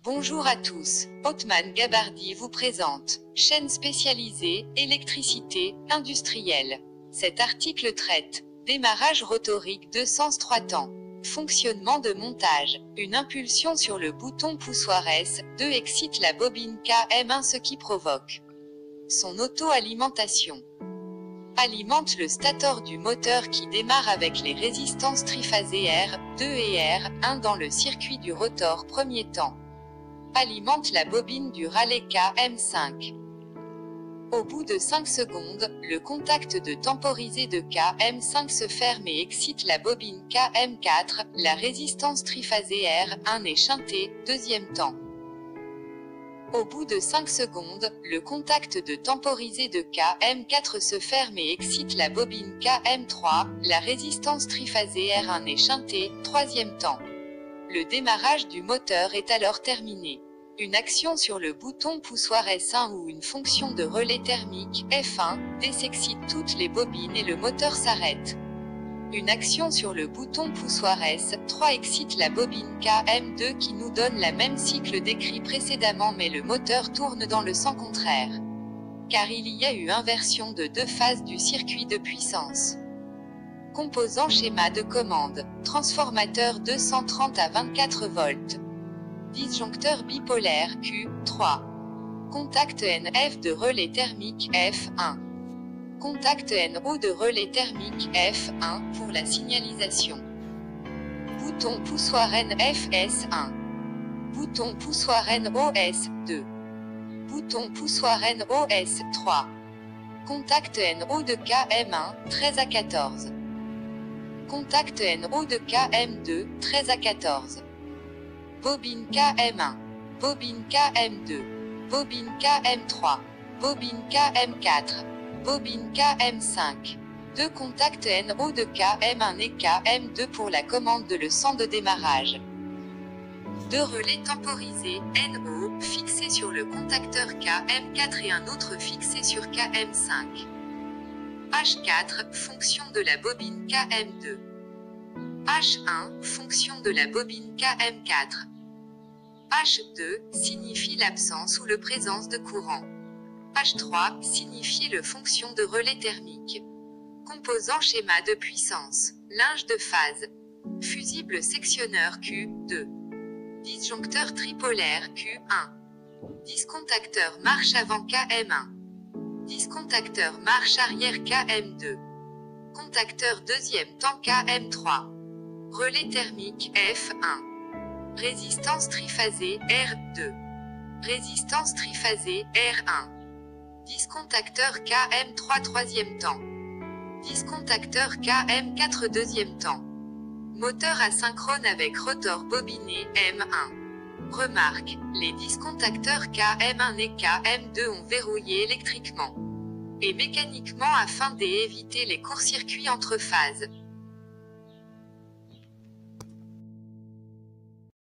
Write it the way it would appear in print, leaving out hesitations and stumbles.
Bonjour à tous, Othman Gabardi vous présente, chaîne spécialisée, électricité, industrielle. Cet article traite, démarrage rotorique de sens 3 temps. Fonctionnement de montage, une impulsion sur le bouton poussoir S2 excite la bobine KM1 ce qui provoque son auto-alimentation. Alimente le stator du moteur qui démarre avec les résistances triphasées R2 et R1 dans le circuit du rotor premier temps. Alimente la bobine du relais KM5. Au bout de 5 secondes, le contact de temporisé de KM5 se ferme et excite la bobine KM4, la résistance triphasée R1 est shintée, deuxième temps. Au bout de 5 secondes, le contact de temporisé de KM4 se ferme et excite la bobine KM3, la résistance triphasée R1 est shintée, troisième temps. Le démarrage du moteur est alors terminé. Une action sur le bouton poussoir S1 ou une fonction de relais thermique F1 désexcite toutes les bobines et le moteur s'arrête. Une action sur le bouton poussoir S3 excite la bobine KM2 qui nous donne la même cycle décrit précédemment mais le moteur tourne dans le sens contraire. Car il y a eu inversion de deux phases du circuit de puissance. Composant schéma de commande, transformateur 230 à 24 volts. Disjoncteur bipolaire Q3. Contact NF de relais thermique F1. Contact NO de relais thermique F1 pour la signalisation. Bouton poussoir NFS1. Bouton poussoir NOS2. Bouton poussoir NOS3. Contact NO de KM1, 13 à 14. Contact NO de KM2, 13 à 14. Bobine KM1. Bobine KM2. Bobine KM3. Bobine KM4. Bobine KM5. Deux contacts NO de KM1 et KM2 pour la commande de leçon de démarrage. Deux relais temporisés NO fixés sur le contacteur KM4 et un autre fixé sur KM5. H4 fonction de la bobine KM2. H1 fonction de la bobine KM4. H2 signifie l'absence ou la présence de courant. H3 signifie le fonction de relais thermique. Composant schéma de puissance. Linge de phase. Fusible sectionneur Q2. Disjoncteur tripolaire Q1. Discontacteur marche avant KM1. Discontacteur marche arrière KM2. Contacteur deuxième temps KM3. Relais thermique F1. Résistance triphasée R2. Résistance triphasée R1. Discontacteur KM3 troisième temps. Discontacteur KM4 deuxième temps. Moteur asynchrone avec rotor bobiné M1. Remarque, les discontacteurs KM1 et KM2 ont verrouillé électriquement et mécaniquement afin d'éviter les courts-circuits entre phases.